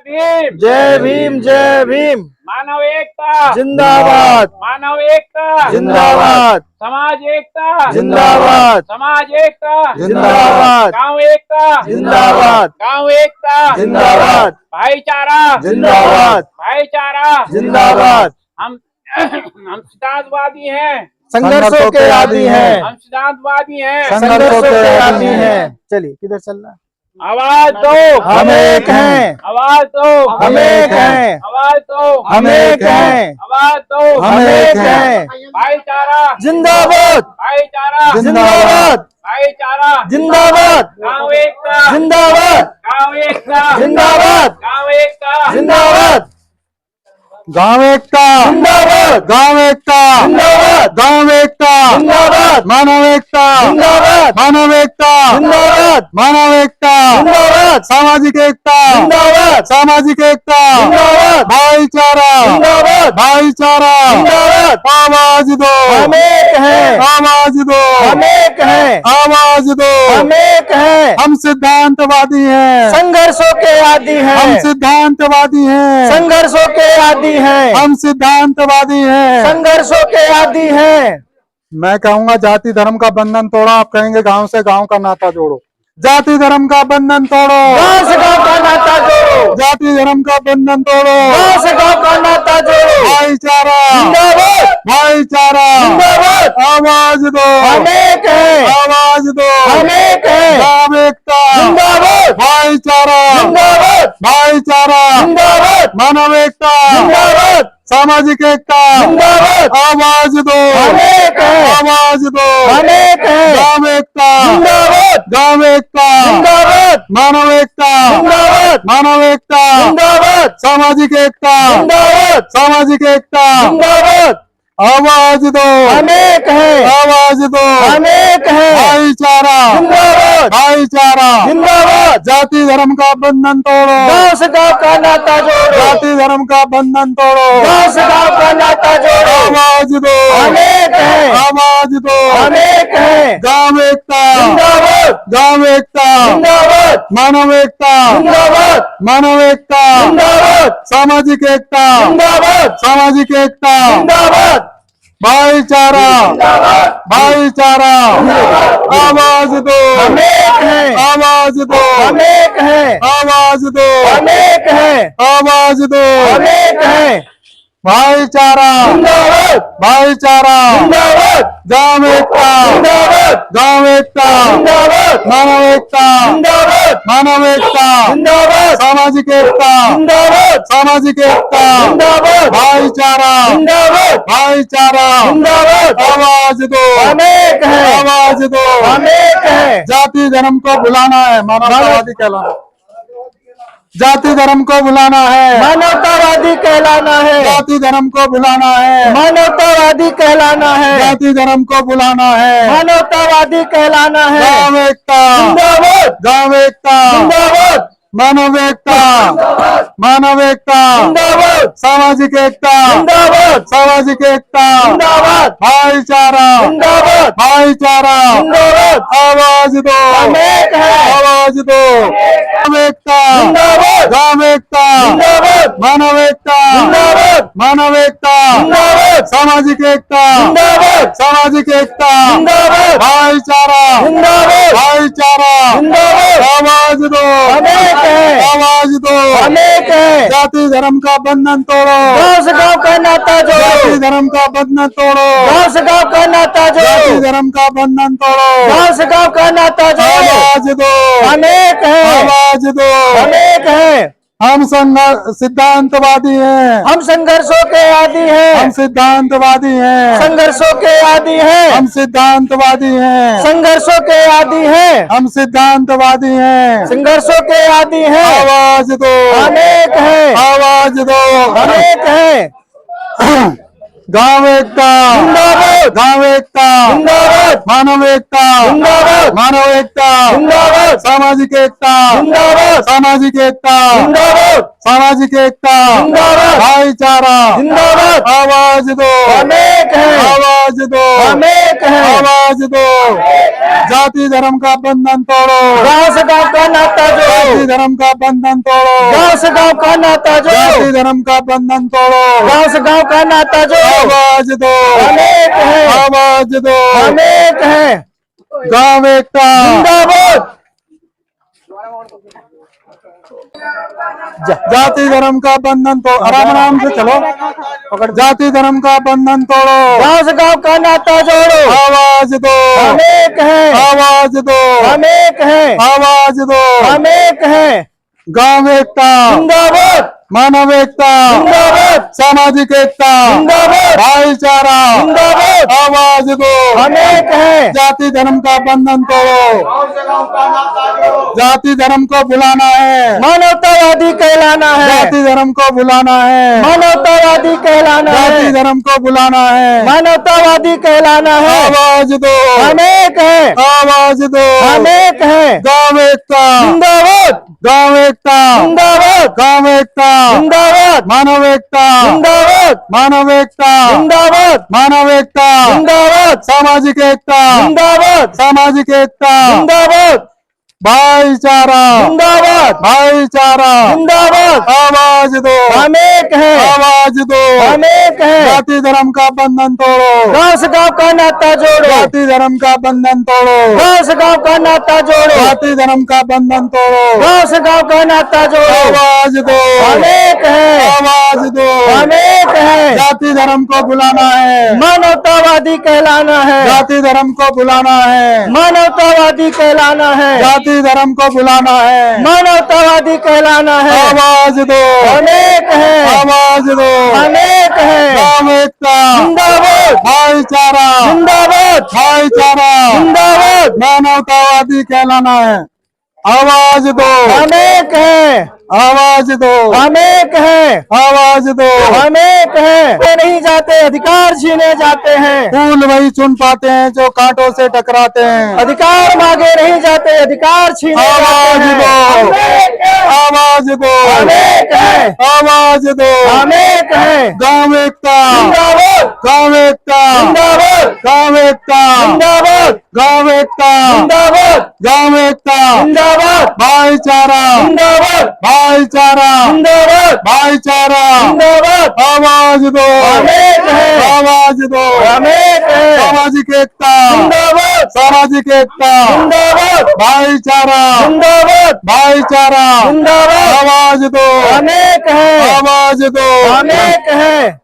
भीम, जय भीम, जय भीम। मानव एकता जिंदाबाद, मानव एकता जिंदाबाद, समाज एकता जिंदाबाद, समाज एकता जिंदाबाद, गांव एकता जिंदाबाद, गांव एकता जिंदाबाद, भाईचारा जिंदाबाद, भाईचारा जिंदाबाद। हम हम सिद्धांतवादी हैं, संघर्षों के आदी हैं, हम सिद्धांतवादी हैं। संघर्षों के आदी हैं। चलिए किधर चलना? आवाज दो, हम एक हैं, आवाज दो, हम एक हैं, आवाज दो, हम एक हैं, आवाज दो, हम एक हैं। भाईचारा जिंदाबाद, भाईचारा जिंदाबाद, भाईचारा जिंदाबाद, गांव एकता जिंदाबाद, गांव एकता जिंदाबाद, गांव एकता जिंदाबाद, गांव एकता, जिंदाबाद, गांव एकता, जिंदाबाद, गांव एकता, जिंदाबाद, मानव एकता, जिंदाबाद, मानव एकता, जिंदाबाद, मानव एकता, जिंदाबाद, सामाजिक एकता, जिंदाबाद, सामाजिक एकता, जिंदाबाद, भाईचारा, जिंदाबाद, भाईचारा, जिंदाबाद। आवाज दो, हम एक हैं, आवाज दो, हम एक हैं, आवाज दो, हम एक हैं। हम सिद्धांतवादी हैं, संघर्षों के आदी हम हैं, सिद्धांतवादी हैं, संघर्षों के आदी हैं, हम सिद्धांतवादी हैं। संघर्षों के आदी हैं। मैं कहूंगा जाति धर्म का बंधन तोड़ो, आप कहेंगे गांव से गांव का नाता जोड़ो। जाति धर्म का बंधन तोड़ो, गांव से गांव का नाता जोड़ो, जाति धर्म का बंधन तोड़ो, गांव से गांव का नाता जोड़ो। भाईचारा, जिंदाबाद, भाईचारा, जिंदाबाद, आवाज दो, हम एक हैं, आवाज दो, हम एक हैं। गांव एकता, जिंदाबाद, भाईचारा, जिंदाबाद, भाईचारा, जिंदाबाद, मानव एकता, जिंदाबाद, सामाजिक एकता, जिंदाबाद, आवाज दो, हम एक हैं, आवाज दो, हम एक हैं। गांव एकता, जिंदाबाद, गांव एकता, जिंदाबाद, मानव एकता, जिंदाबाद, मानव एकता, जिंदाबाद, सामाजिक एकता, जिंदाबाद, सामाजिक एकता, जिंदाबाद, आवाज दो, हम एक हैं, आवाज दो, हम एक हैं। भाईचारा, जिंदाबाद, भाईचारा, जिंदाबाद, जाति धर्म का बंधन तोड़ो, गांव से गांव का नाता जोड़ो, जाति धर्म का बंधन तोड़ो, गांव से गांव का नाता जोड़ो। आवाज दो, हम एक हैं, आवाज दो, हम एक हैं। गांव एकता, जिंदाबाद, गांव एकता, जिंदाबाद, मानव एकता, जिंदाबाद, मानव एकता, जिंदाबाद, सामाजिक एकता, जिंदाबाद, सामाजिक एकता, जिंदाबाद, भाईचारा, भाईचारा, आवाज दो, हम एक हैं, आवाज दो, हम एक हैं, आवाज दो, हम एक हैं, आवाज दो, हम एक हैं। भाईचारा, जिंदाबाद, भाईचारा, जिंदाबाद, गांव एकता, जिंदाबाद, गांव एकता, जिंदाबाद, मानव एकता, जिंदाबाद, मानव एकता, जिंदाबाद, सामाजिक एकता, जिंदाबाद, सामाजिक एकता, जिंदाबाद, भाईचारा, जिंदाबाद, भाईचारा, जिंदाबाद, आवाज दो, हम एक हैं, आवाज दो, हम एक हैं। जाति धर्म को भुलाना है, मानवतावादी कहलाना, जाति धर्म को भुलाना है, मानवतावादी कहलाना है, जाति धर्म को भुलाना है, मानवतावादी कहलाना है, जाति धर्म को भुलाना है, मानवतावादी कहलाना है। गांव एकता, जिंदाबाद, गांव एकता, जिंदाबाद, मानव एकता, मानव एकता, जिंदाबाद, सामाजिक एकता, जिंदाबाद, सामाजिक एकता, जिंदाबाद, भाईचारा, जिंदाबाद, भाईचारा, जिंदाबाद, आवाज दो, हम एक हैं, आवाज दो, गांव एकता, जिंदाबाद, गांव एकता, जिंदाबाद, मानव एकता, जिंदाबाद, मानव एकता, जिंदाबाद, सामाजिक एकता, जिंदाबाद, सामाजिक एकता, जिंदाबाद, भाईचारा, जिंदाबाद, भाईचारा, जिंदाबाद, आवाज दो, हम एक हैं, आवाज दो, हम एक हैं। जाति धर्म का बंधन तोड़ो, गांव से गांव का नाता जोड़ो, जाति धर्म का बंधन तोड़ो, गांव से गांव का नाता जाति जोड़ो, धर्म का बंधन तोड़ो, गांव से गांव का नाता जोड़ो। आवाज दो, हम एक हैं, आवाज दो, हम एक हैं। हम सिद्धांतवादी हैं, हम संघर्षों के आदी हम हैं, सिद्धांतवादी हैं, संघर्षों के आदी हैं, हम सिद्धांतवादी हैं, संघर्षों के आदी हैं, हम सिद्धांतवादी हैं, संघर्षों के आदी हैं। आवाज दो, हम एक हैं, आवाज दो, हम एक हैं। गांव एकता, जिंदाबाद, गांव एकता, जिंदाबाद, मानव एकता, जिंदाबाद, मानव एकता, जिंदाबाद, सामाजिक एकता, जिंदाबाद, सामाजिक एकता, जिंदाबाद, सामाजिक एकता जिंदाबाद। भाईचारा जिंदाबाद। आवाज दो हम एक हैं। आवाज दो हम एक हैं। आवाज दो जाति धर्म का बंधन तोड़ो गांव से गांव का नाता जाति जोड़ो। धर्म का बंधन तोड़ो गांव से गांव का नाता जाति जोड़ो। धर्म का बंधन तोड़ो गांव से गांव का नाता जोड़ो। आवाज दो हम एक हैं। आवाज दो हम एक हैं। गांव एकता जिंदाबाद। जाति धर्म का बंधन तोड़ो आराम आराम से चलो पकड़ जाति धर्म का बंधन तोड़ो गांव से गांव का नाता जोड़ो। आवाज दो हम एक हैं। आवाज दो हम एक हैं। आवाज दो हम एक हैं। गांव एकता जिंदाबाद। मानव एकता जिंदाबाद। सामाजिक एकता जिंदाबाद। भाईचारा जिंदाबाद। आवाज दो हम एक हैं। जाति धर्म का बंधन तोड़ो जाति धर्म को बुलाना है मानवतावादी कहलाना है। जाति धर्म को बुलाना है मानवतावादी कहलाना जाति है। धर्म को बुलाना है मानवतावादी कहलाना है। आवाज दो हम एक हैं। आवाज दो हम एक हैं। गांव एकता जिंदाबाद। गांव एकता जिंदाबाद। गांव एकता जिंदाबाद। मानव एकता जिंदाबाद। मानव एकता जिंदाबाद। मानव एकता जिंदाबाद। सामाजिक एकता जिंदाबाद। सामाजिक एकता जिंदाबाद। भाईचारा जिंदाबाद। भाईचारा जिंदाबाद। आवाज दो हम एक हैं। आवाज दो हम एक हैं। जाति धर्म का बंधन तोड़ो गांव से गांव का नाता जोड़ो। जाति धर्म का बंधन तोड़ो गांव से गांव का नाता जोड़ो। जाति धर्म का बंधन तोड़ो गांव से गांव का नाता जोड़ो। आवाज दो हम एक हैं। आवाज दो हम एक हैं। जाति धर्म को बुलाना है मानवतावादी कहलाना है। जाति धर्म को बुलाना है मानवतावादी कहलाना है। जाति धर्म को बुलाना है मानवतावादी कहलाना है। आवाज दो हम एक हैं। आवाज दो हम एक हैं। गांव एकता जिंदाबाद। भाईचारा जिंदाबाद। भाईचारा जिंदाबाद। मानवतावादी कहलाना है आवाज दो हम एक हैं। आवाज दो हम एक हैं। आवाज दो हम एक हैं। वो नहीं जाते, अधिकार छीने जाते हैं। फूल वही चुन पाते हैं जो कांटों से टकराते हैं अधिकार मांगे नहीं जाते, अधिकार छीने आवाज जाते दो हैं। हम एक हैं। आवाज दो हम एक हैं। आवाज दो हम एक हैं। गांव एकता जिंदाबाद। गांव एकता जिंदाबाद। गांव एकता जिंदाबाद। गांव एकता जिंदाबाद। गांव एकता जिंदाबाद। भाईचारा जिंदाबाद। भाईचारा जिंदाबाद। भाईचारा जिंदाबाद। आवाज दो हम एक हैं। आवाज दो हम एक हैं। सामाजिक एकता जिंदाबाद। सामाजिक एकता जिंदाबाद। भाईचारा जिंदाबाद। भाईचारा जिंदाबाद। आवाज दो हम एक हैं। आवाज दो हम एक हैं।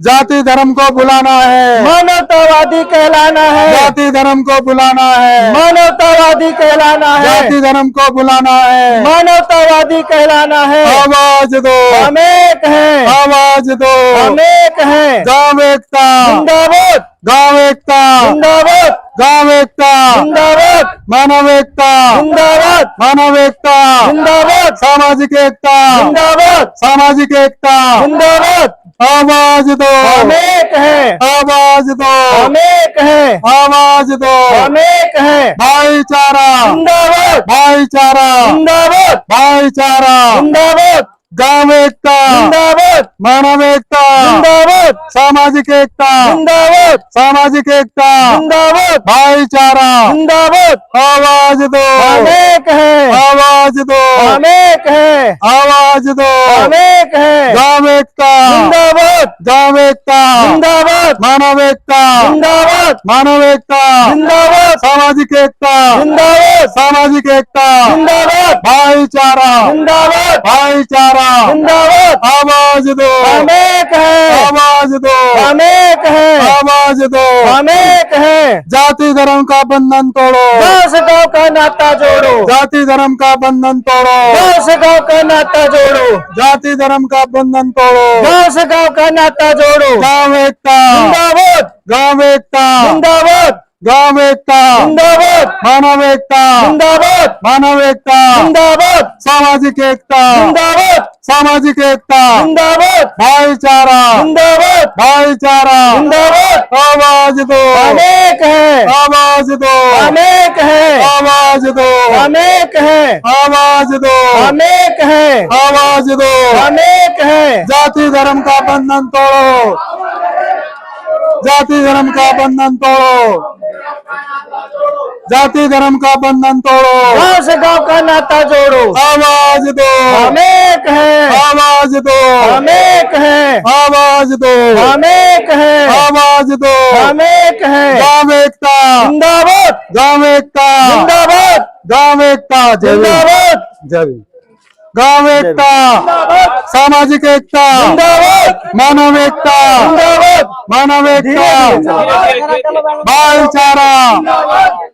जाति धर्म को बुलाना है मानवतावादी कहलाना है। जाति धर्म को बुलाना है मानवतावादी कहलाना है। जाति धर्म को बुलाना है मानवतावादी कहलाना है। आवाज दो हम एक हैं। आवाज दो हम एक हैं। गांव एकता जिंदाबाद। गांव एकता जिंदाबाद। गांव एकता जिंदाबाद। मानव एकता जिंदाबाद। मानव एकता जिंदाबाद। सामाजिक एकता जिंदाबाद। सामाजिक एकता जिंदाबाद। आवाज दो हम एक हैं। आवाज दो हम एक हैं। आवाज दो हम एक हैं। भाईचारा जिंदाबाद। भाईचारा जिंदाबाद। भाईचारा जिंदाबाद। गांव एकता जिंदाबाद। मानव एकता जिंदाबाद। सामाजिक एकता जिंदाबाद। सामाजिक एकता जिंदाबाद। भाईचारा जिंदाबाद। आवाज दो हम एक हैं। आवाज दो हम एक हैं। आवाज दो हम एक हैं। गांव एकता जिंदाबाद। गांव एकता जिंदाबाद। मानव एकता जिंदाबाद। मानव एकता जिंदाबाद। सामाजिक एकता जिंदाबाद। सामाजिक एकता जिंदाबाद। भाईचारा जिंदाबाद। भाईचारा जिंदाबाद। आवाज दो हम एक हैं। आवाज दो हम एक हैं। आवाज दो हम एक हैं। जाति धर्म का बंधन तोड़ो गांव से गांव का नाता जोड़ो। जाति धर्म का बंधन तोड़ो गांव से गांव का नाता जोड़ो। जाति धर्म का बंधन तोड़ो गांव से गांव का नाता जोड़ो। गांव एकता जिंदाबाद। गांव एकता जिंदाबाद। गांव एकता, जिंदाबाद, मानव एकता, जिंदाबाद, मानव एकता, जिंदाबाद, सामाजिक एकता, जिंदाबाद, सामाजिक एकता, जिंदाबाद, भाईचारा, जिंदाबाद, भाईचारा, जिंदाबाद। आवाज दो, हम एक है, आवाज दो, हम एक है, आवाज दो, हम एक है, आवाज दो, हम एक है, आवाज दो। हम एक है। जाति धर्म का बंधन तोड़ो, जाति धर्म का बंधन तोड़ो, जाति धर्म का बंधन तोड़ो, गांव से गांव का नाता जोड़ो। आवाज दो, हम एक है, आवाज दो, हम एक है, आवाज दो, हम एक है, आवाज दो। हम एक है। गांव एकता, जिंदाबाद, गांव एकता, जिंदाबाद, गांव एकता, जय भीम, जिंदाबाद, जय भीम। गांव एकता, सामाजिक एकता, जिंदाबाद, मानव एकता, जिंदाबाद, मानव एकता, भाईचारा,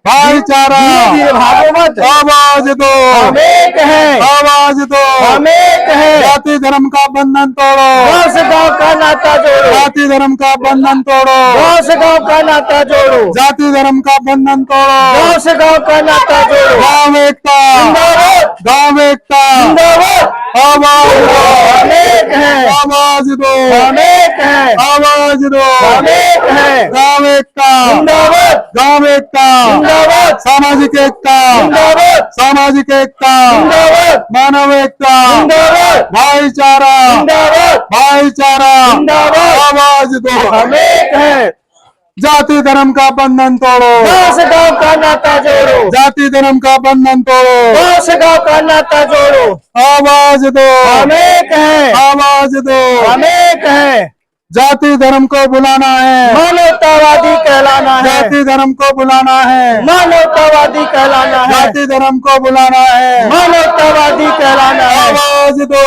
भाईचारा, धीरे भागो मत। आवाज दो, हम एक है, आवाज दो। हम एक है। जाति धर्म का बंधन तोड़ो, गांव से गांव का नाता जोड़ो। जाति धर्म का बंधन तोड़ो, गांव से गांव का नाता जोड़ो। जाति धर्म का बंधन तोड़ो। गांव से गांव का नाता जोड़ो। गांव एकता, जिंदाबाद, गांव एकता, जिंदाबाद, आवाज दो, हम एक है, आवाज दो, हम एक है, आवाज दो। हम एक है। गांव एकता, जिंदाबाद, गांव एकता, जिंदाबाद, सामाजिक एकता, जिंदाबाद, सामाजिक एकता, जिंदाबाद, मानव एकता, जिंदाबाद, भाईचारा, जिंदाबाद, भाईचारा, जिंदाबाद। आवाज दो। हम एक है। जाति धर्म का बंधन तोड़ो, गांव से गांव का नाता जोड़ो। जाति धर्म का बंधन तोड़ो, गांव से गांव का नाता जोड़ो। आवाज दो, हम एक है, आवाज दो। हम एक है। जाति धर्म को बुलाना है, मानवतावादी कहलाना है, जाति धर्म को बुलाना है, मानवतावादी कहलाना है, जाति धर्म को बुलाना है। मानवतावादी कहलाना है। आवाज दो,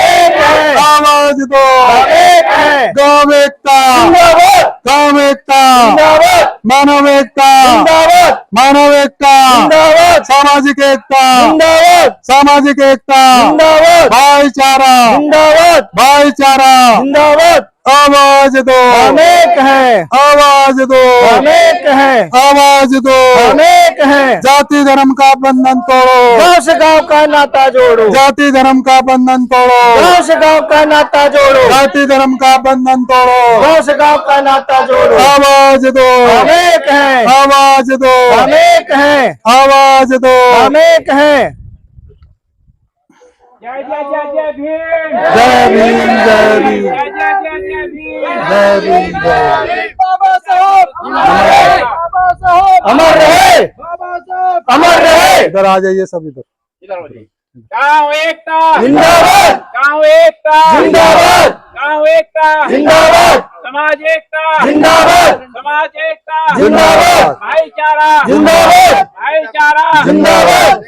एक है, आवाज दो। एक है। गांव एकता, जिंदाबाद, गांव एकता, जिंदाबाद, मानव एकता, जिंदाबाद, मानव एकता, जिंदाबाद, सामाजिक एकता, जिंदाबाद, सामाजिक एकता, जिंदाबाद, भाईचारा, जिंदाबाद, भाईचारा, जिंदाबाद। आवाज दो, हम एक है, आवाज दो, हम एक है, आवाज दो। हम एक है। जाति धर्म का बंधन तोड़ो, गांव से गांव का नाता जोड़ो। जाति धर्म का बंधन तोड़ो, गांव से गांव का नाता जोड़ो। जाति धर्म का बंधन तोड़ो। गांव से गांव का नाता जोड़ो। आवाज दो, हम एक है, आवाज दो, हम एक है, आवाज दो। हम एक है। जय जय जय जय भीम, जय भीम, जय भीम, जय जय जय जय भीम, जय भीम, जय भीम। बाबा साहब, बाबा साहब, अमर रहे, बाबा साहब। अमर रहे। इधर आ जाइए सब इधर। गांव एकता, जिंदाबाद, गांव एकता, जिंदाबाद, गांव एकता, जिंदाबाद, समाज एकता, जिंदाबाद, समाज एकता, जिंदाबाद, भाईचारा, जिंदाबाद, भाईचारा, जिंदाबाद।